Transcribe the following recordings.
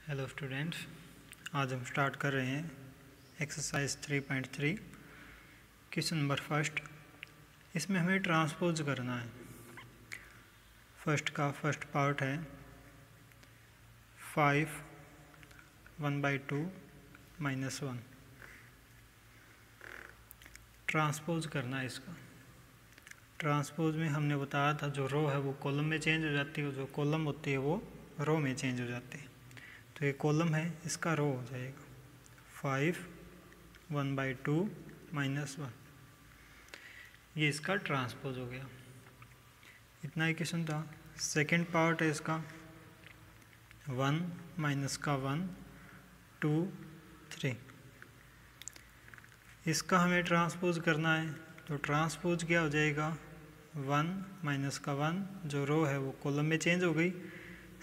Hello students, आज हम start कर रहे हैं एक्सरसाइज 3.3 क्वेश्चन नंबर फर्स्ट। इसमें हमें ट्रांसपोज करना है। फर्स्ट का फर्स्ट पार्ट है 5 1/2 -1। ट्रांसपोज करना है इसका। ट्रांसपोज में हमने बताया था जो रो है वो कॉलम में चेंज हो जाती है, जो कॉलम होती है वो रो में चेंज हो जाती है। तो ये कॉलम है, इसका रो हो जाएगा 5 1/2 -1। ये इसका ट्रांसपोज हो गया। इतना ही क्वेश्चन था। सेकंड पार्ट है इसका 1 -1 2 3। इसका हमें ट्रांसपोज करना है। तो ट्रांसपोज क्या हो जाएगा 1 -1, जो रो है वो कॉलम में चेंज हो गई,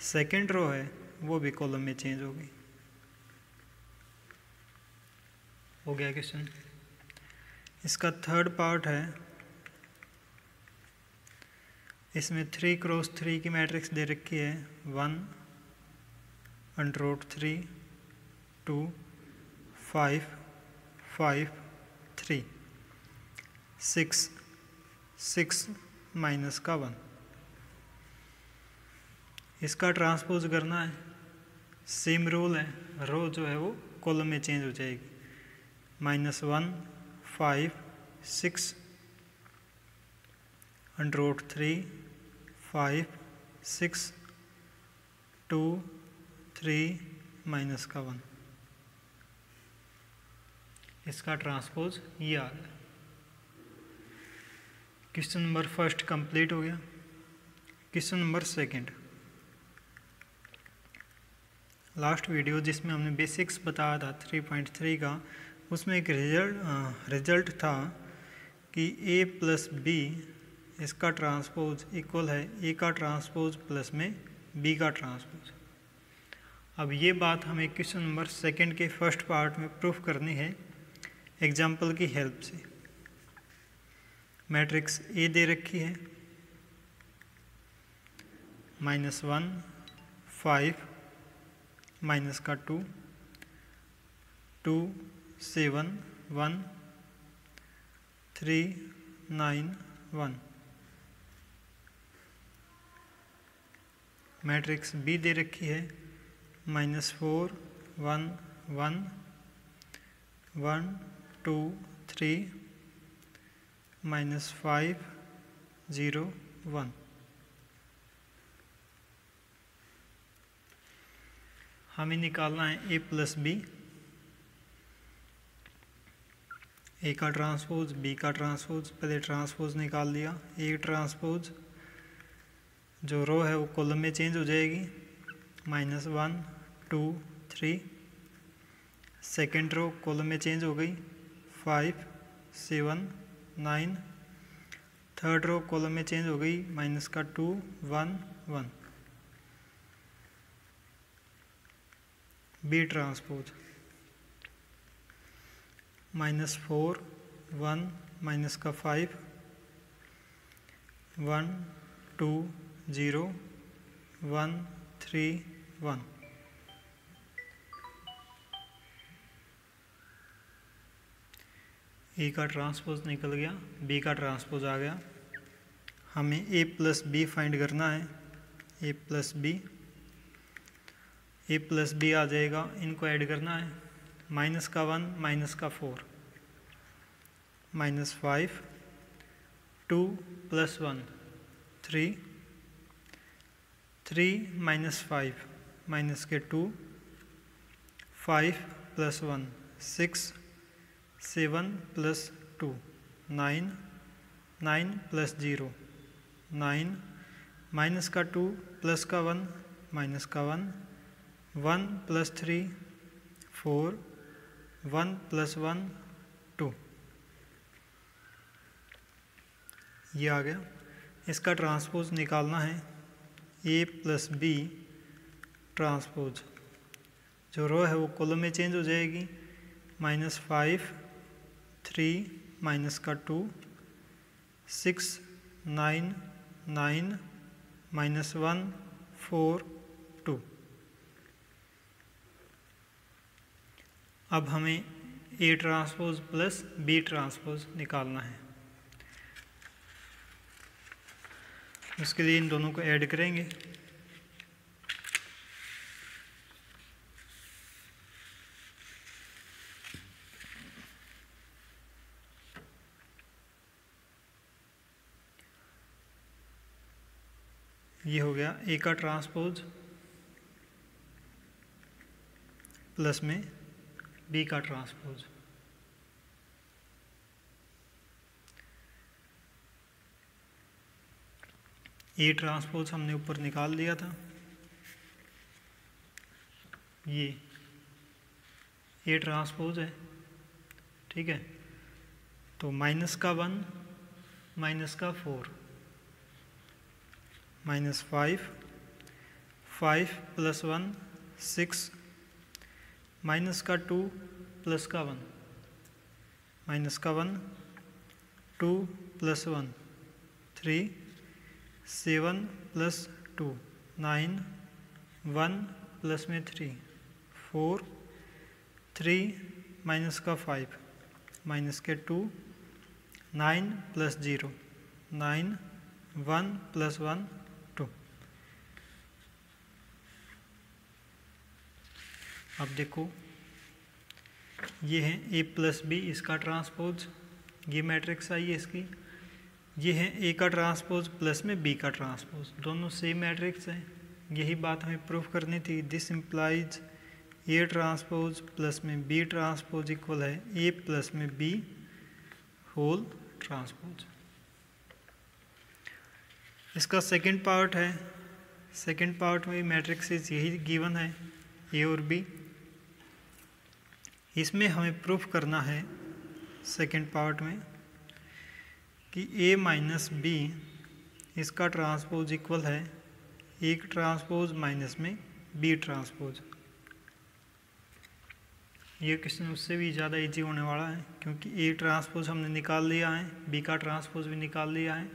सेकंड रो है वो भी कॉलम में चेंज हो गई। हो गया क्वेश्चन। इसका थर्ड पार्ट है, इसमें 3 क्रॉस 3 की मैट्रिक्स दे रखी है 1 √3 2 5 5 3 6 6 -1। इसका ट्रांसपोज करना है। सेम रूल है, रो जो है वो कॉलम में चेंज हो जाएगी। -1 5 6 √3 5 6 2 3 -1। इसका ट्रांसपोज ये आ गया। क्वेश्चन नंबर फर्स्ट कंप्लीट हो गया। Question number second, last video जिसमें हमने बेसिक्स बताया था 3.3 का, उसमें एक रिजल्ट था कि a + b इसका ट्रांसपोज इक्वल है a का ट्रांसपोज प्लस में b का ट्रांसपोज। अब ये बात हमें क्वेश्चन नंबर सेकंड के फर्स्ट पार्ट में प्रूफ करनी है एग्जाम्पल की हेल्प से। मैट्रिक्स A दे रखी है -1 5 -2 2 7 1 3 9 1। मैट्रिक्स B दे रखी है -4 1 1 1 2 3 -5 0 1। हमें निकालना है a + b, a का ट्रांसपोज b का ट्रांसपोज। पहले ट्रांसपोज निकाल लिया। a ट्रांसपोज जो रो है वो कॉलम में चेंज हो जाएगी -1 2 3। सेकेंड रो कॉलम में चेंज हो गई 5 7 9। थर्ड रो कॉलम में चेंज हो गई -2 1 1। B transpose -4 1 -5 1 2 0 1 3 1। A का ट्रांसपोज निकल गया, B का ट्रांसपोज आ गया। हमें a + b फाइंड करना है। a + b आ जाएगा, इनको ऐड करना है। -1 -4 -5 2 + 1 3 3 -5 -2 5 + 1 6 7 + 2 9 9 + 0 9 -2 + 1 -1 1 + 3 4 1 + 1 2। ये आ गया। इसका ट्रांसपोज निकालना है a + b ट्रांसपोज। जो रो है वो कॉलम में चेंज हो जाएगी -5 3 -2 6 9 9 -1 4 2। अब हमें A transpose plus B transpose निकालना है। उसके लिए इन दोनों को ऐड करेंगे। ये हो गया ए का ट्रांसपोज प्लस में बी का ट्रांसपोज। ए ट्रांसपोज हमने ऊपर निकाल दिया था, ये ए ट्रांसपोज है, ठीक है। तो माइनस का 1 माइनस का 4 माइनस 5 5 प्लस 1 6 माइनस का 2 प्लस का 1 माइनस का 1 2 प्लस 1 3 7 प्लस 2 9 1 प्लस में 3 4 3 माइनस का 5 माइनस के 2 9 प्लस 0 9 1 प्लस 1 2। अब देखो ये है ए प्लस बी, इसका ट्रांसपोज, ये मैट्रिक्स आई है इसकी। ये है ए का ट्रांसपोज प्लस में बी का ट्रांसपोज, दोनों सेम मैट्रिक्स हैं। यही बात हमें प्रूफ करनी थी। This implies A transpose plus में बी ट्रांसपोज इक्वल है ए प्लस में बी होल ट्रांसपोज। इसका सेकंड पार्ट है, सेकंड पार्ट में मैट्रिक्सेस यही गिवन है ए और बी। इसमें हमें प्रूफ करना है सेकंड पार्ट में कि ए माइनस बी इसका ट्रांसपोज इक्वल है एक ट्रांसपोज माइनस में बी ट्रांसपोज। ये क्वेश्चन उससे भी ज़्यादा इजी होने वाला है, क्योंकि ए ट्रांसपोज हमने निकाल लिया है, बी का ट्रांसपोज भी निकाल लिया है।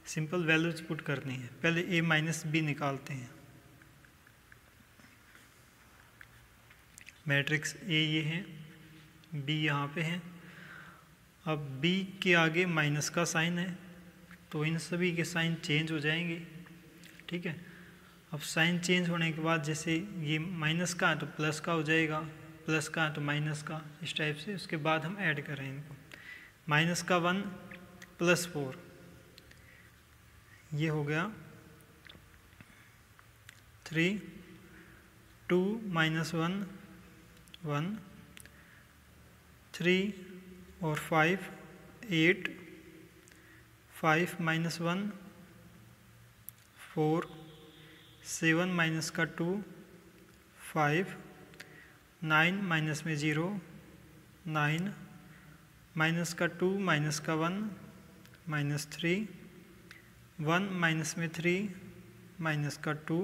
सिंपल वैल्यूज पुट करनी है। पहले ए माइनस बी निकालते हैं। मैट्रिक्स ए ये है, बी यहाँ पे है। अब बी के आगे माइनस का साइन है, तो इन सभी के साइन चेंज हो जाएंगे, ठीक है। अब साइन चेंज होने के बाद जैसे ये माइनस का है तो प्लस का हो जाएगा, प्लस का है तो माइनस का, इस टाइप से। उसके बाद हम ऐड करें इनको। माइनस का 1 प्लस 4, ये हो गया 3 2 माइनस 1 1 3 और 5 8 5 माइनस 1 4 7 माइनस का 2 5 9 माइनस में 0 9 माइनस का 2 माइनस का 1 माइनस 3 1 माइनस में 3 माइनस का 2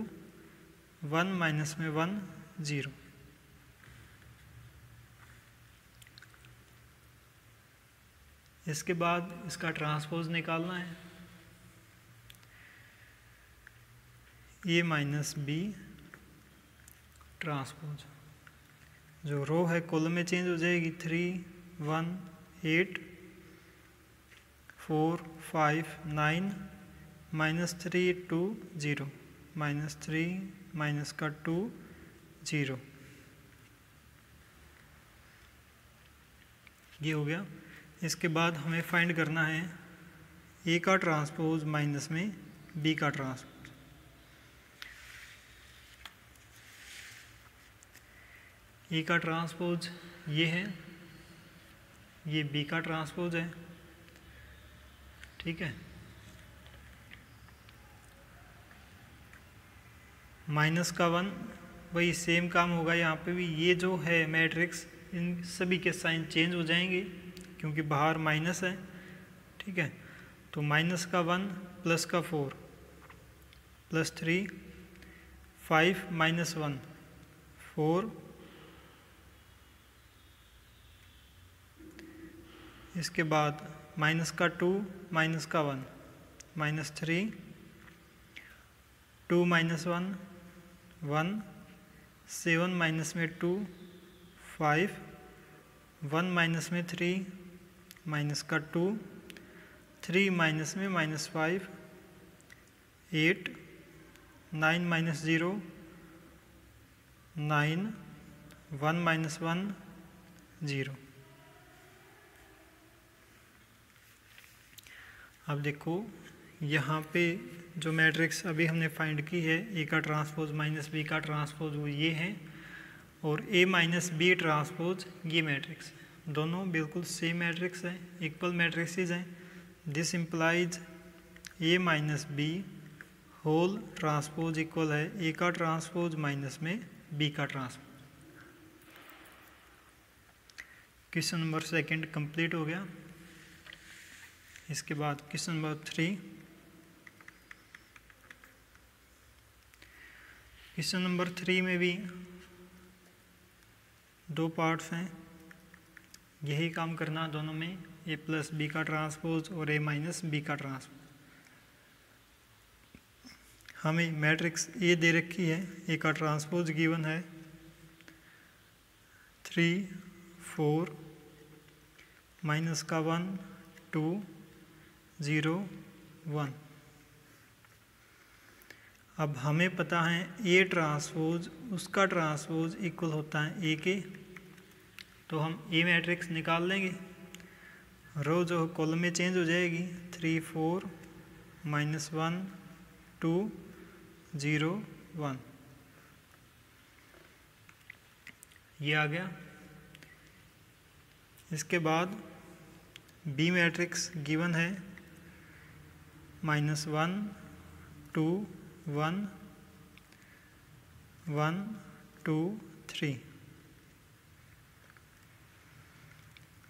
1 माइनस में 1 0। इसके बाद इसका ट्रांसपोज निकालना है। ए माइनस बी ट्रांसपोज, जो रो है कॉलम में चेंज हो जाएगी। 3 1 8 4 5 9 माइनस 3 2 0 माइनस 3 माइनस का 2 0, ये हो गया। इसके बाद हमें फाइंड करना है ए का ट्रांसपोज माइनस में बी का ट्रांसपोज। ए का ट्रांसपोज ये है, ये बी का ट्रांसपोज है, ठीक है। माइनस का 1, वही सेम काम होगा यहाँ पे भी। ये जो है मैट्रिक्स, इन सभी के साइन चेंज हो जाएंगे क्योंकि बाहर माइनस है, ठीक है। तो माइनस का 1 प्लस का 4 प्लस 3 5 माइनस 1 4, इसके बाद माइनस का 2 माइनस का 1 माइनस 3 2 माइनस 1 1 7 माइनस में 2 5, 1 माइनस में 3, माइनस का 2, 3 माइनस में -5, 8, 9 माइनस 0, 9, 1 माइनस 1, 0। अब देखो यहाँ पे जो मैट्रिक्स अभी हमने फाइंड की है, ए का ट्रांसपोज माइनस बी का ट्रांसपोज वो ये है, और ए माइनस बी ट्रांसपोज ये मैट्रिक्स, दोनों बिल्कुल सेम मैट्रिक्स है, इक्वल मैट्रिक्सेज हैं। This implies A minus B whole transpose equal है ए का ट्रांसपोज माइनस में बी का ट्रांसपोज। क्वेश्चन नंबर 2 कंप्लीट हो गया। इसके बाद क्वेश्चन नंबर 3। क्वेश्चन नंबर 3 में भी 2 पार्ट्स हैं, यही काम करना दोनों में, ए प्लस बी का ट्रांसपोज और ए माइनस बी का ट्रांसपोज। हमें मैट्रिक्स ए दे रखी है, ए का ट्रांसपोज गिवन है 3, 4, माइनस का 1, 2, 0, 1। अब हमें पता है ए ट्रांसपोज उसका ट्रांसपोज इक्वल होता है ए के, तो हम ए मैट्रिक्स निकाल लेंगे। रो जो कॉलम में चेंज हो जाएगी, 3, 4, -1, 2, 0, 1, ये आ गया। इसके बाद बी मैट्रिक्स गिवन है -1, 2, 1, 1, 2, 3।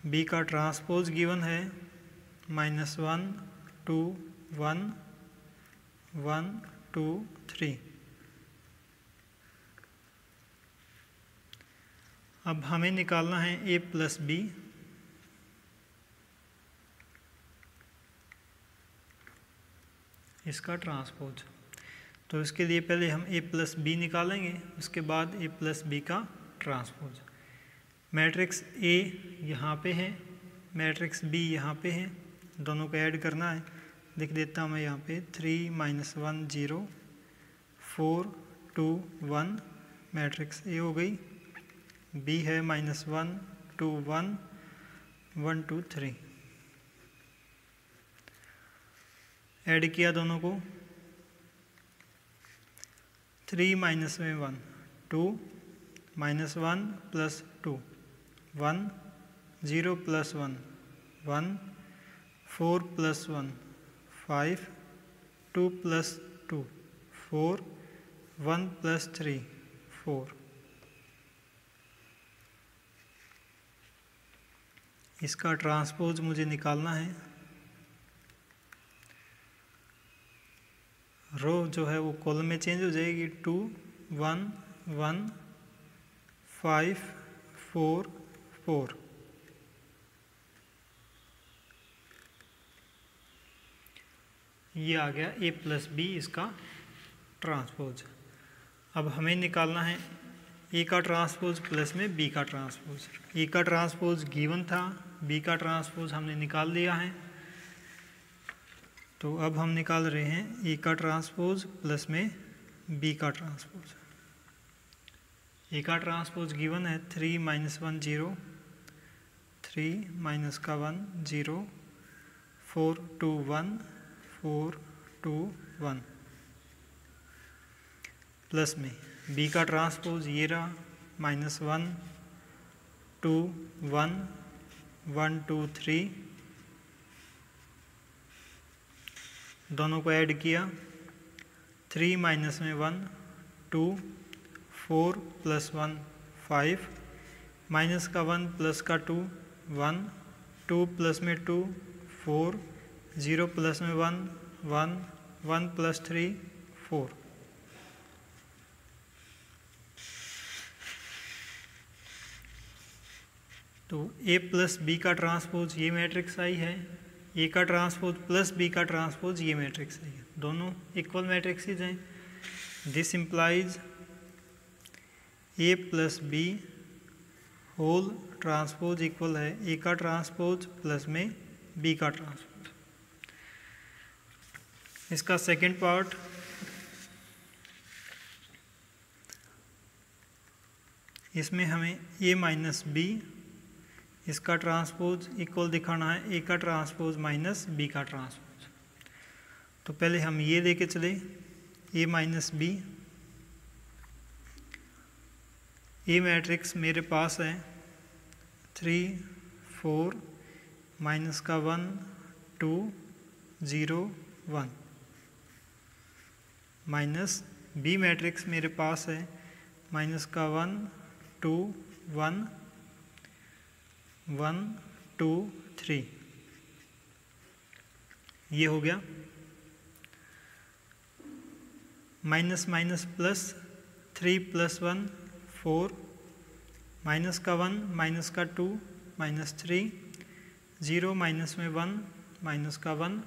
बी का ट्रांसपोज गिवन है -1, 2, 1, 1, 2, 3। अब हमें निकालना है ए प्लस बी। इसका ट्रांसपोज, तो इसके लिए पहले हम ए प्लस बी निकालेंगे, उसके बाद ए प्लस बी का ट्रांसपोज। मैट्रिक्स ए यहाँ पे है, मैट्रिक्स बी यहाँ पे है, दोनों को ऐड करना है। लिख देता हूँ मैं यहाँ पे 3, -1, 0, 4, 2, 1, मैट्रिक्स ए हो गई। बी है -1, 2, 1, 1, 2, 3। ऐड किया दोनों को, 3 माइनस में 1, 2, -1 plus 2, 1, 0 plus 1, 1, 4 plus 1, 5, 2 plus 2, 4, 1 plus 3, 4। इसका ट्रांसपोज मुझे निकालना है। रो जो है वो कॉलम में चेंज हो जाएगी, 2, 1, 1, 5, 4, 4। ये आ गया ए प्लस बी इसका ट्रांसपोज। अब हमें निकालना है ए का ट्रांसपोज प्लस में बी का ट्रांसपोज। ए का ट्रांसपोज गिवन था, बी का ट्रांसपोज हमने निकाल लिया है, तो अब हम निकाल रहे हैं ए का ट्रांसपोज प्लस में बी का ट्रांसपोज। ए का ट्रांसपोज गिवन है 3, -1, 0, 3, माइनस का 1, 0, 4, 2, 1, 4, 2, 1, प्लस में बी का ट्रांसपोज ये रहा -1, 2, 1, 1, 2, 3, दोनों को ऐड किया, 3 माइनस में 1, 2, 4 प्लस 1, 5, माइनस का 1 प्लस का 2, 1, 2 प्लस में 2, 4, 0 प्लस में 1, 1, 1 प्लस 3, 4। तो ए प्लस बी का ट्रांसपोज ये मैट्रिक्स आई है, ए का ट्रांसपोज प्लस बी का ट्रांसपोज ये मैट्रिक्स आई है, दोनों इक्वल मैट्रिक्सेज हैं। This implies A plus B whole transpose equal है ए का ट्रांसपोज प्लस में बी का ट्रांसपोज। इसका सेकंड पार्ट, इसमें हमें ए माइनस बी इसका ट्रांसपोज इक्वल दिखाना है ए का ट्रांसपोज माइनस बी का ट्रांसपोज। तो पहले हम ये लेके चले ए माइनस बी। ए मैट्रिक्स मेरे पास है 3 4 माइनस का 1 2 0 1 माइनस बी मैट्रिक्स मेरे पास है माइनस का 1 2 1 1 2 3। ये हो गया। Minus minus plus 3 plus 1 4 minus का 1 माइनस का 2 माइनस 3 0 माइनस में 1 माइनस का 1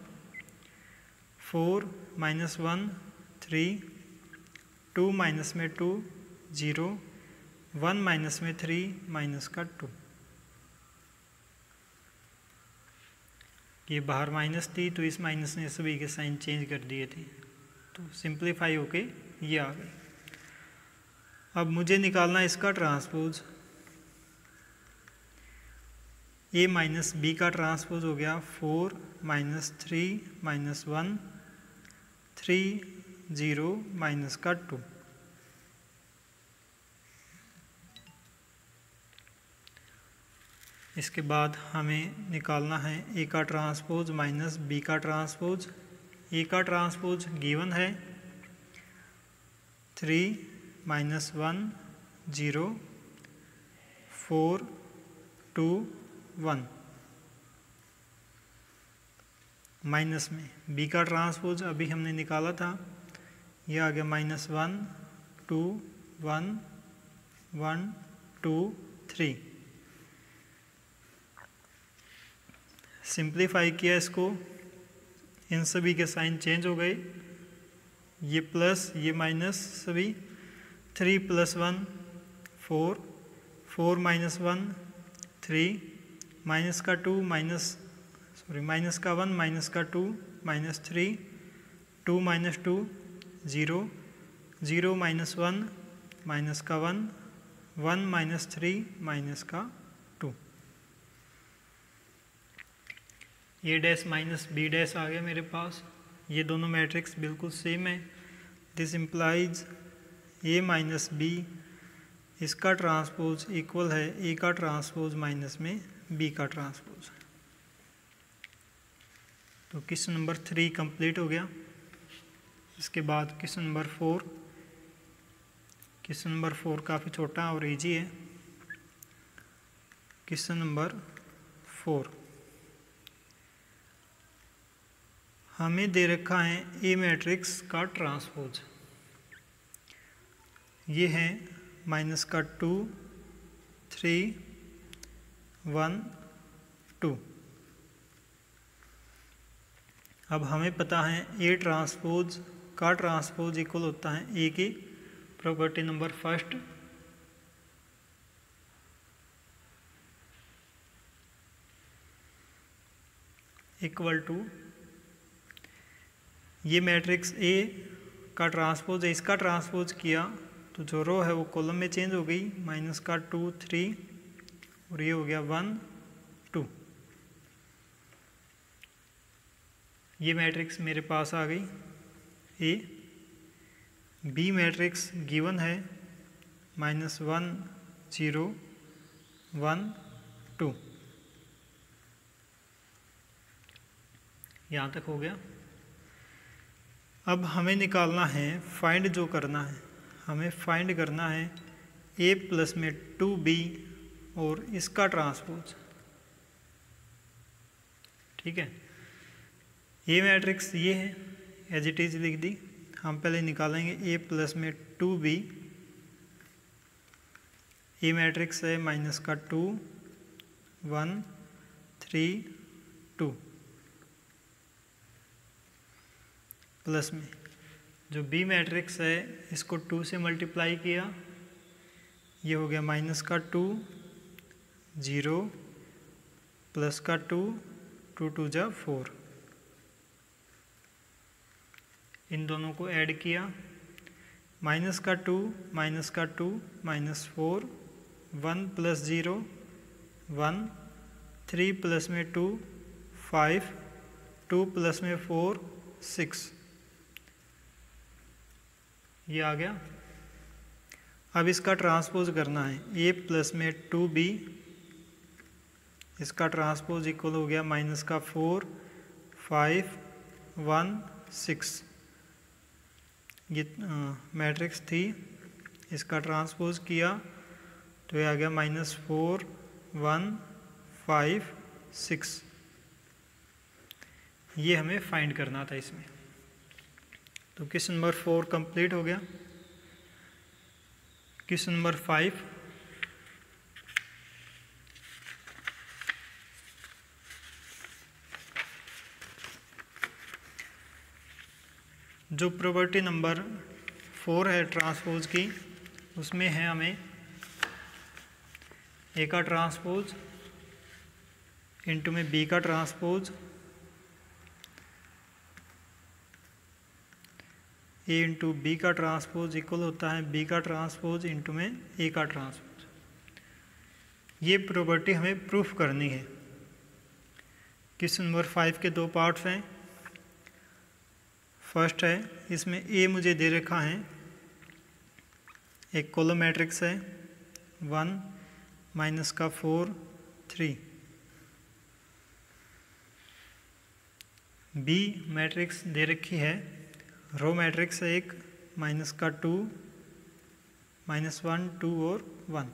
4 माइनस 1 3 2 माइनस में 2 0 1 माइनस में 3 माइनस का 2। ये बाहर माइनस थी तो इस माइनस ने सभी के साइन चेंज कर दिए थे, तो सिंप्लीफाई होके ये आ गई। अब मुझे निकालना है इसका ट्रांसपोज। ए माइनस बी का ट्रांसपोज हो गया 4 माइनस 3 माइनस 1 3 0 माइनस का 2। इसके बाद हमें निकालना है ए का ट्रांसपोज माइनस बी का ट्रांसपोज। ए का ट्रांसपोज गिवन है 3 माइनस 1 0 4 2 1 माइनस में बी का ट्रांसपोज अभी हमने निकाला था, यह आ गया माइनस 1 2 1 1 2 3। सिंप्लीफाई किया इसको, इन सभी के साइन चेंज हो गए, ये प्लस ये माइनस सभी। 3 प्लस 1 4 4 माइनस 1 3 माइनस का 2 माइनस का 1 माइनस का 2 माइनस 3 2 माइनस 2 0 0 माइनस 1 माइनस का 1 1 माइनस 3 माइनस का 2। A dash minus B dash आ गया मेरे पास। ये दोनों मैट्रिक्स बिल्कुल सेम है। This implies A minus B इसका ट्रांसपोज इक्वल है ए का ट्रांसपोज माइनस में बी का ट्रांसपोज। तो क्वेश्चन नंबर 3 कंप्लीट हो गया। इसके बाद क्वेश्चन नंबर 4। क्वेश्चन नंबर 4 काफ़ी छोटा और इजी है। क्वेश्चन नंबर 4, हमें दे रखा है ए मैट्रिक्स का ट्रांसपोज। ये है माइनस का 2 3 1 2। अब हमें पता है ए ट्रांसपोज का ट्रांसपोज इक्वल होता है ए की property number first, equal to ये मैट्रिक्स ए का ट्रांसपोज है, इसका ट्रांसपोज किया तो जो रो है वो कॉलम में चेंज हो गई, माइनस का 2 3 और ये हो गया 1 2। ये मैट्रिक्स मेरे पास आ गई ए। बी मैट्रिक्स गिवन है माइनस 1 0 1 2। यहाँ तक हो गया। अब हमें निकालना है, फाइंड जो करना है, हमें फाइंड करना है ए प्लस में 2b और इसका ट्रांसपोज। ठीक है, ए मैट्रिक्स ये है, एज इट इज लिख दी। हम पहले निकालेंगे ए प्लस में 2b। ए मैट्रिक्स है माइनस का 2 1 3 2 प्लस में जो बी मैट्रिक्स है इसको 2 से मल्टीप्लाई किया, ये हो गया माइनस का 2 0 प्लस का 2, 2 2 जा 4, इन दोनों को ऐड किया, माइनस का 2 माइनस का 2 माइनस 4, 1 प्लस 0 1, 3 प्लस में 2 5, 2 प्लस में 4 6, ये आ गया। अब इसका ट्रांसपोज करना है, a प्लस में 2b, इसका ट्रांसपोज इक्वल हो गया माइनस का 4 5 1 6, ये मैट्रिक्स थी, इसका ट्रांसपोज किया तो ये आ गया माइनस 4 1 5 6, ये हमें फाइंड करना था इसमें। तो क्वेश्चन नंबर 4 कंप्लीट हो गया। क्वेश्चन नंबर 5, जो प्रॉपर्टी नंबर 4 है ट्रांसपोज की, उसमें है हमें ए का ट्रांसपोज इनटू में बी का ट्रांसपोज, ए इंटू बी का ट्रांसपोज इक्वल होता है बी का ट्रांसपोज इंटू में ए का ट्रांसपोज। ये प्रॉपर्टी हमें प्रूफ करनी है। क्वेश्चन नंबर 5 के 2 पार्ट्स हैं। फर्स्ट है, इसमें ए मुझे दे रखा है, एक कॉलम मैट्रिक्स है 1 माइनस का 4 3, बी मैट्रिक्स दे रखी है, रो मैट्रिक्स है एक माइनस का 2 माइनस 1 2 और 1,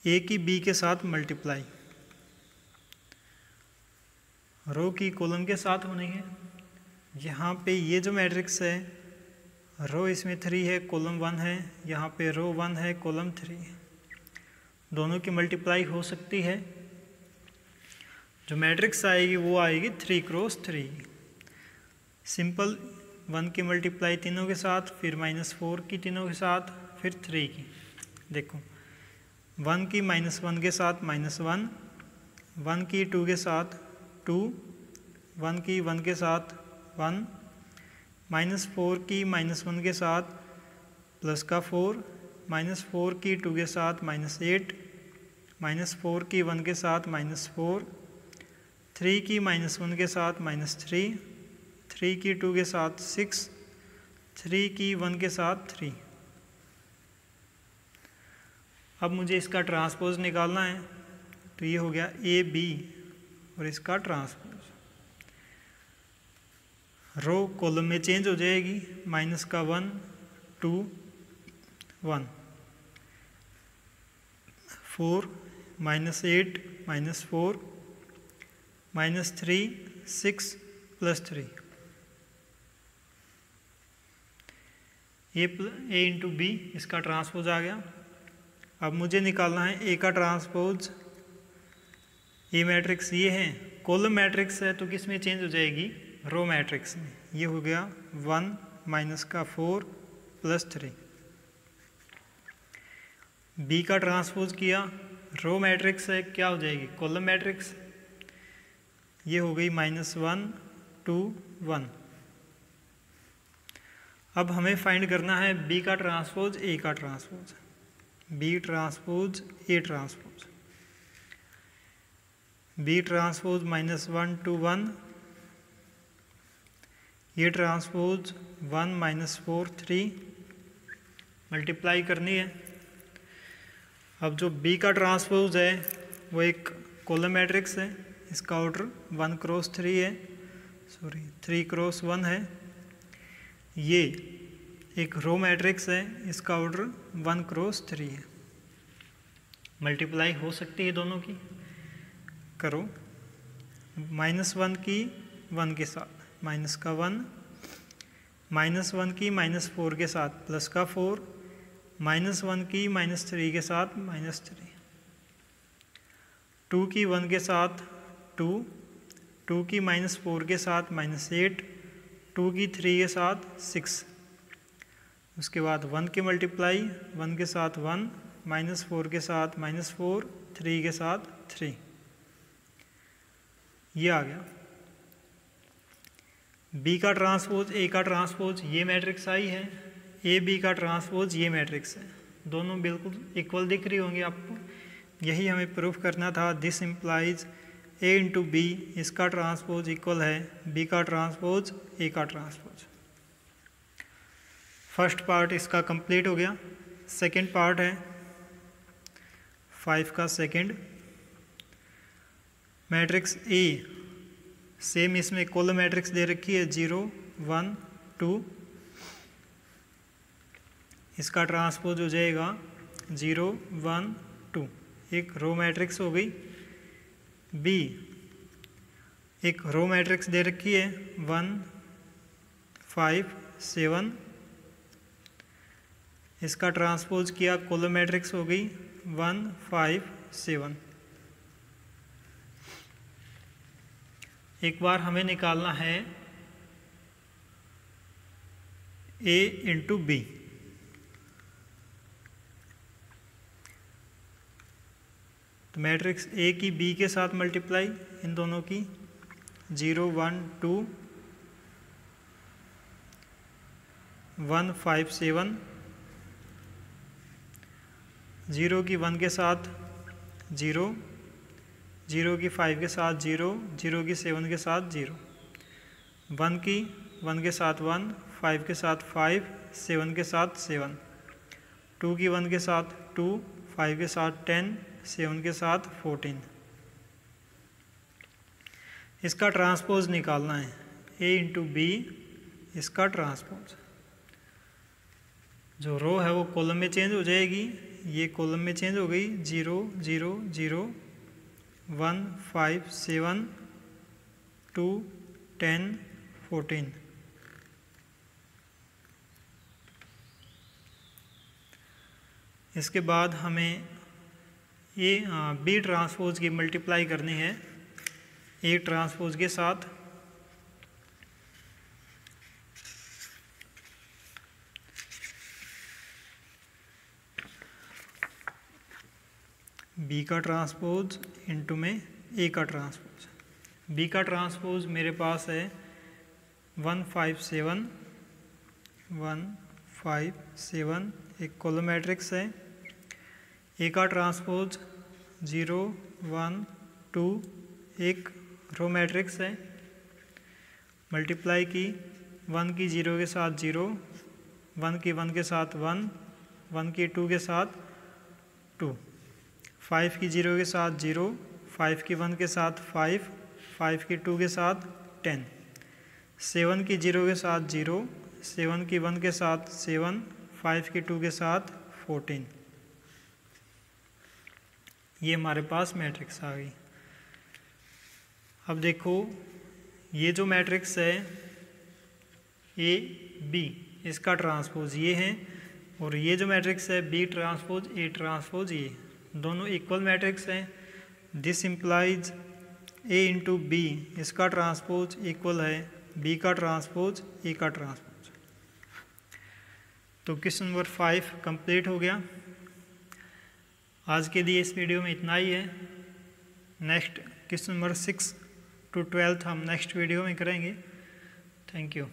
ए की बी के साथ मल्टीप्लाई, रो की कॉलम के साथ होनी है। यहाँ पे ये जो मैट्रिक्स है, रो इसमें 3 है, कॉलम 1 है, यहाँ पे रो 1 है, कॉलम 3 है, दोनों की मल्टीप्लाई हो सकती है। जो मैट्रिक्स आएगी वो आएगी 3 क्रॉस 3, सिंपल 1 की मल्टीप्लाई तीनों के साथ, फिर -4 की तीनों के साथ, फिर 3 की। देखो 1 की -1 के साथ -1, 1 की 2 के साथ 2, 1 की 1 के साथ 1, -4 की -1 के साथ प्लस का 4, -4 की 2 के साथ -8, -4 की 1 के साथ -4, 3 की -1 के साथ -3, 3 की 2 के साथ 6, 3 की 1 के साथ 3। अब मुझे इसका ट्रांसपोज निकालना है, तो ये हो गया ए बी और इसका ट्रांसपोज। रो कॉलम में चेंज हो जाएगी, माइनस का 1 2 1, 4 -8 -4 -3 6 +3, ए इंटू बी, इसका ट्रांसपोज आ गया। अब मुझे निकालना है ए का ट्रांसपोज। ए मैट्रिक्स ये है, कॉलम मैट्रिक्स है तो किस में चेंज हो जाएगी, रो मैट्रिक्स में। ये हो गया 1 माइनस का 4 +3। बी का ट्रांसपोज किया, रो मैट्रिक्स है, क्या हो जाएगी, कॉलम मैट्रिक्स। ये हो गई -1 2 1। अब हमें फाइंड करना है बी का ट्रांसपोज ए का transpose, B transpose A transpose. B transpose -1 2 1, A transpose 1 -4 3, multiply करनी है। अब जो बी का ट्रांसपोज है वो एक कॉलम मैट्रिक्स है, इसका ऑर्डर 1 क्रॉस 3 है, 3 क्रॉस 1 है। ये एक रो मैट्रिक्स है, इसका ऑर्डर 1 क्रॉस 3 है। मल्टीप्लाई हो सकती है दोनों की, करो। -1 की 1 के साथ माइनस का 1, -1 की -4 के साथ प्लस का 4, -1 की -3 के साथ -3, 2 की 1 के साथ 2, 2 की -4 के साथ -8, 2 की 3 के साथ 6। उसके बाद 1 की मल्टीप्लाई 1 के साथ 1, -4 के साथ -4, 3 के साथ 3, ये आ गया। बी का ट्रांसपोज ए का ट्रांसपोज ये मैट्रिक्स आई है, ए बी का ट्रांसपोज ये मैट्रिक्स है, दोनों बिल्कुल इक्वल दिख रही होंगी आपको। यही हमें प्रूफ करना था। This implies A into B, इसका ट्रांसपोज इक्वल है बी का ट्रांसपोज ए का ट्रांसपोज। फर्स्ट पार्ट इसका कंप्लीट हो गया। सेकंड पार्ट है 5 का सेकंड। मैट्रिक्स ए सेम इसमें कॉलम मैट्रिक्स दे रखी है 0 1 2, इसका ट्रांसपोज हो जाएगा 0 1 2, एक रो मैट्रिक्स हो गई। बी एक रो मैट्रिक्स दे रखी है 1 5 7, इसका ट्रांसपोज किया कॉलम मैट्रिक्स हो गई 1 5 7। एक बार हमें निकालना है ए इंटू बी। तो मैट्रिक्स ए की बी के साथ मल्टीप्लाई इन दोनों की 0 1 2 1 5 7, 0 की 1 के साथ 0, 0 की 5 के साथ 0, 0 की 7 के साथ 0, 1 की 1 के साथ 1, 5 के साथ 5, 7 के साथ 7, 2 की 1 के साथ 2, 5 के साथ 10, 7 के साथ 14। इसका ट्रांसपोज निकालना है ए इंटू बी, इसका ट्रांसपोज। जो रो है वो कॉलम में चेंज हो जाएगी, ये कॉलम में चेंज हो गई 0 0 0 1 5 7 2 10 14। इसके बाद हमें ये बी ट्रांसपोज की मल्टीप्लाई करनी है ए ट्रांसपोज के साथ। बी का ट्रांसपोज इनटू में ए का ट्रांसपोज। बी का ट्रांसपोज मेरे पास है 1 5 7 1 5 7, एक कॉलम मैट्रिक्स है। ए का ट्रांसपोज 0 1 2, एक रो मैट्रिक्स है। मल्टीप्लाई की 1 की 0 के साथ 0, 1 की 1 के साथ 1, 1 की 2 के साथ 2, 5 की 0 के साथ 0, 5 की 1 के साथ 5, 5 की 2 के साथ 10, 7 की 0 के साथ 0, 7 की 1 के साथ 7, 5 की 2 के साथ 14। ये हमारे पास मैट्रिक्स आ गई। अब देखो ये जो मैट्रिक्स है ए बी, इसका ट्रांसपोज ये है, और ये जो मैट्रिक्स है बी ट्रांसपोज ए ट्रांसपोज ये, दोनों इक्वल मैट्रिक्स हैं। This implies A into B, इसका ट्रांसपोज इक्वल है बी का ट्रांसपोज ए का ट्रांसपोज। तो क्वेश्चन नंबर 5 कंप्लीट हो गया। आज के लिए इस वीडियो में इतना ही है। नेक्स्ट क्वेश्चन नंबर 6 to 12 हम नेक्स्ट वीडियो में करेंगे। Thank you.